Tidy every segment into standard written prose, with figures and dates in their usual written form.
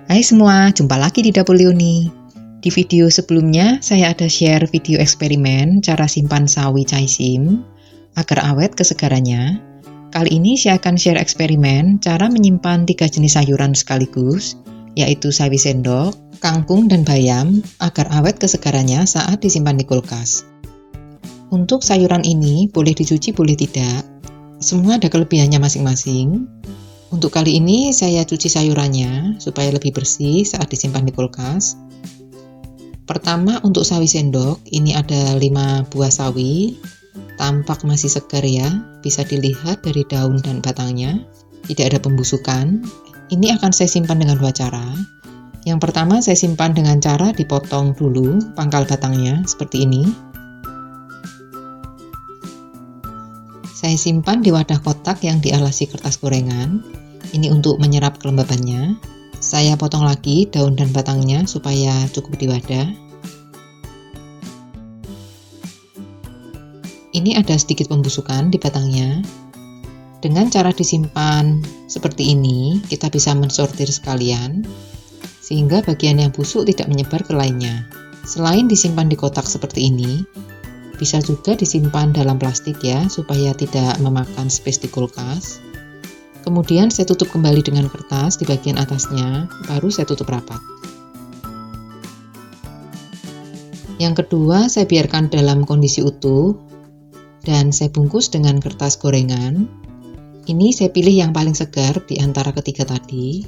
Hai semua, jumpa lagi di Dapur Leoni. Di video sebelumnya, saya ada share video eksperimen cara simpan sawi caisim agar awet kesegarannya. Kali ini saya akan share eksperimen cara menyimpan 3 jenis sayuran sekaligus, yaitu sawi sendok, kangkung, dan bayam, agar awet kesegarannya saat disimpan di kulkas. Untuk sayuran ini, boleh dicuci, boleh tidak. Semua ada kelebihannya masing-masing. Untuk kali ini saya cuci sayurannya supaya lebih bersih saat disimpan di kulkas. Pertama untuk sawi sendok, ini ada 5 buah sawi. Tampak masih segar ya, bisa dilihat dari daun dan batangnya. Tidak ada pembusukan. Ini akan saya simpan dengan 2 cara. Yang pertama saya simpan dengan cara dipotong dulu pangkal batangnya seperti ini. Saya simpan di wadah kotak yang dialasi kertas gorengan. Ini untuk menyerap kelembabannya. Saya potong lagi daun dan batangnya supaya cukup di wadah. Ini ada sedikit pembusukan di batangnya. Dengan cara disimpan seperti ini, kita bisa mensortir sekalian, sehingga bagian yang busuk tidak menyebar ke lainnya. Selain disimpan di kotak seperti ini, bisa juga disimpan dalam plastik ya, supaya tidak memakan space di kulkas. Kemudian saya tutup kembali dengan kertas di bagian atasnya, baru saya tutup rapat. Yang kedua, saya biarkan dalam kondisi utuh, dan saya bungkus dengan kertas gorengan. Ini saya pilih yang paling segar di antara ketiga tadi.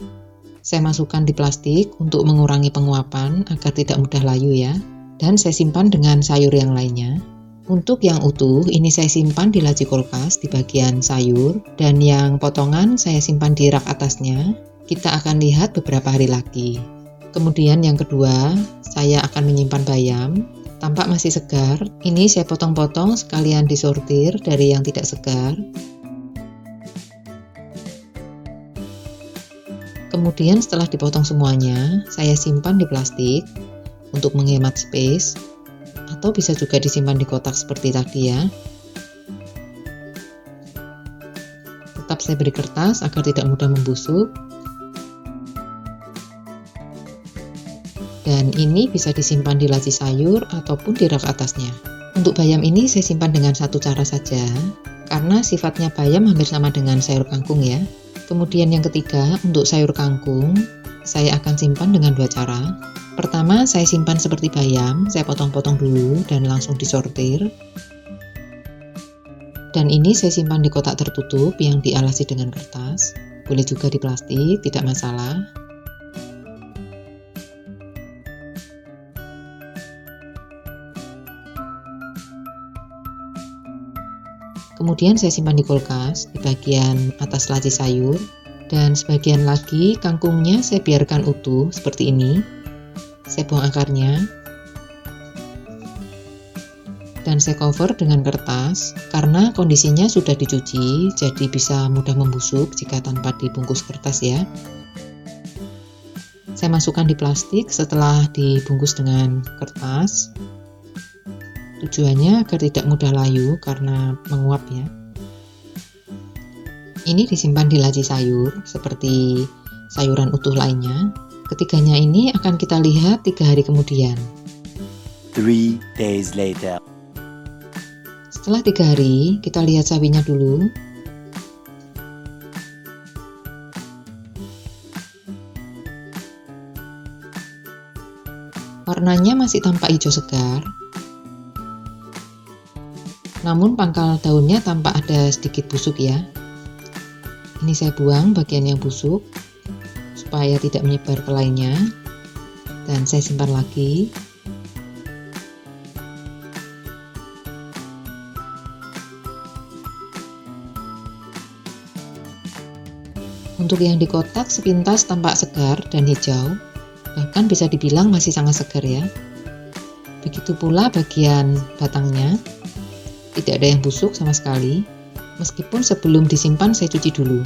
Saya masukkan di plastik untuk mengurangi penguapan agar tidak mudah layu ya, dan saya simpan dengan sayur yang lainnya. Untuk yang utuh, ini saya simpan di laci kulkas di bagian sayur, dan yang potongan saya simpan di rak atasnya. Kita akan lihat beberapa hari lagi. Kemudian yang kedua, saya akan menyimpan bayam. Tampak masih segar. Ini saya potong-potong sekalian disortir dari yang tidak segar. Kemudian setelah dipotong semuanya, saya simpan di plastik untuk menghemat space. Atau bisa juga disimpan di kotak seperti tadi ya. Tetap saya beri kertas agar tidak mudah membusuk. Dan ini bisa disimpan di laci sayur ataupun di rak atasnya. Untuk bayam ini saya simpan dengan 1 cara saja, karena sifatnya bayam hampir sama dengan sayur kangkung ya. Kemudian yang ketiga, untuk sayur kangkung, saya akan simpan dengan 2 cara. Pertama, saya simpan seperti bayam, saya potong-potong dulu dan langsung disortir. Dan ini saya simpan di kotak tertutup yang dialasi dengan kertas. Boleh juga di plastik, tidak masalah. Kemudian saya simpan di kulkas, di bagian atas laci sayur. Dan sebagian lagi kangkungnya saya biarkan utuh seperti ini. Saya buang akarnya, dan saya cover dengan kertas karena kondisinya sudah dicuci, jadi bisa mudah membusuk jika tanpa dibungkus kertas ya. Saya masukkan di plastik setelah dibungkus dengan kertas. Tujuannya agar tidak mudah layu karena menguap ya. Ini disimpan di laci sayur seperti sayuran utuh lainnya. Ketiganya ini akan kita lihat 3 hari kemudian. 3 days later. Setelah 3 hari, kita lihat sawinya dulu. Warnanya masih tampak hijau segar. Namun pangkal daunnya tampak ada sedikit busuk ya. Ini saya buang bagian yang busuk supaya tidak menyebar ke lainnya, dan saya simpan lagi. Untuk yang di kotak sepintas tampak segar dan hijau, bahkan bisa dibilang masih sangat segar ya. Begitu pula bagian batangnya, tidak ada yang busuk sama sekali, meskipun sebelum disimpan saya cuci dulu.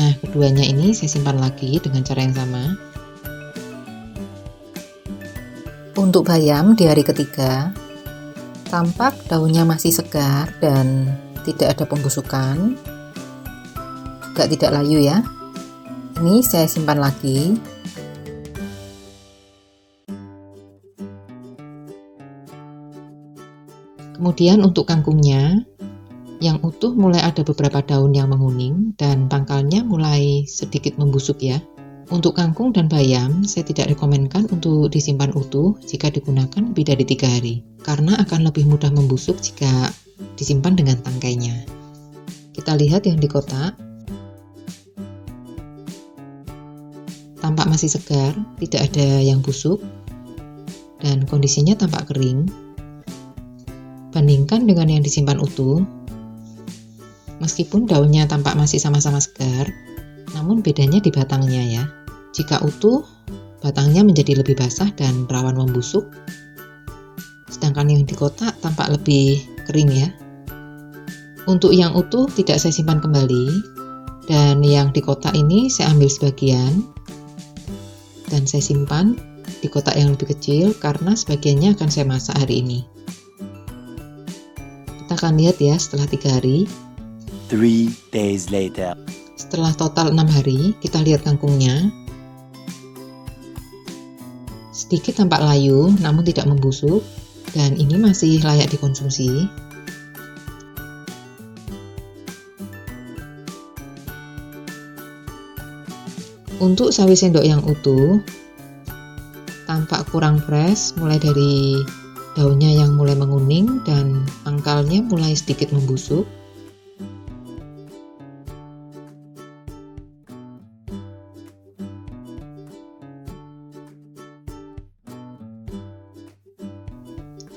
Nah, keduanya ini saya simpan lagi dengan cara yang sama. Untuk bayam di hari ketiga, tampak daunnya masih segar dan tidak ada pembusukan. juga tidak layu ya. Ini saya simpan lagi. Kemudian untuk kangkungnya, yang utuh mulai ada beberapa daun yang menguning dan pangkalnya mulai sedikit membusuk ya. Untuk kangkung dan bayam, saya tidak rekomenkan untuk disimpan utuh jika digunakan lebih dari 3 hari, karena akan lebih mudah membusuk jika disimpan dengan tangkainya. Kita lihat yang di kotak. Tampak masih segar, tidak ada yang busuk, dan kondisinya tampak kering. Bandingkan dengan yang disimpan utuh, meskipun daunnya tampak masih sama-sama segar, namun bedanya di batangnya ya. Jika utuh, batangnya menjadi lebih basah dan rawan membusuk, sedangkan yang di kotak tampak lebih kering ya. Untuk yang utuh tidak saya simpan kembali, dan yang di kotak ini saya ambil sebagian, dan saya simpan di kotak yang lebih kecil karena sebagiannya akan saya masak hari ini. Kita akan lihat ya setelah 3 hari. 3 days later. Setelah total 6 hari, kita lihat kangkungnya. Sedikit tampak layu, namun tidak membusuk, dan ini masih layak dikonsumsi. Untuk sawi sendok yang utuh, tampak kurang fresh, mulai dari daunnya yang mulai menguning dan pangkalnya mulai sedikit membusuk.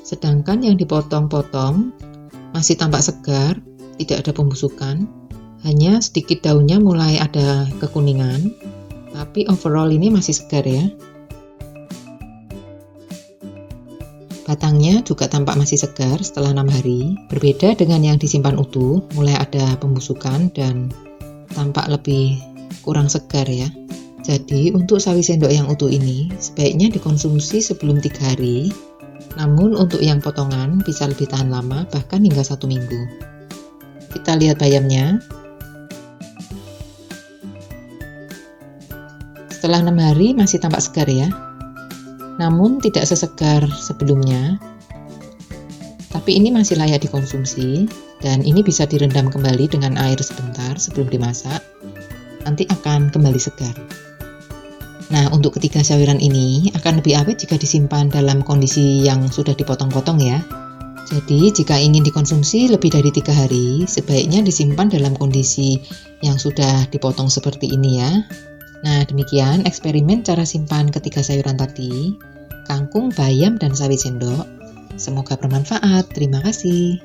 Sedangkan yang dipotong-potong masih tampak segar, tidak ada pembusukan, hanya sedikit daunnya mulai ada kekuningan, tapi overall ini masih segar ya. Batangnya juga tampak masih segar setelah 6 hari, berbeda dengan yang disimpan utuh, mulai ada pembusukan dan tampak lebih kurang segar ya. Jadi untuk sawi sendok yang utuh ini sebaiknya dikonsumsi sebelum 3 hari, namun untuk yang potongan bisa lebih tahan lama, bahkan hingga 1 minggu. Kita lihat bayamnya. Setelah 6 hari masih tampak segar ya, namun tidak sesegar sebelumnya, tapi ini masih layak dikonsumsi, dan ini bisa direndam kembali dengan air sebentar sebelum dimasak, nanti akan kembali segar. Nah, untuk ketiga sayuran ini akan lebih awet jika disimpan dalam kondisi yang sudah dipotong-potong ya. Jadi jika ingin dikonsumsi lebih dari 3 hari, sebaiknya disimpan dalam kondisi yang sudah dipotong seperti ini ya. Nah, demikian eksperimen cara simpan ketiga sayuran tadi, kangkung, bayam, dan sawi sendok. Semoga bermanfaat. Terima kasih.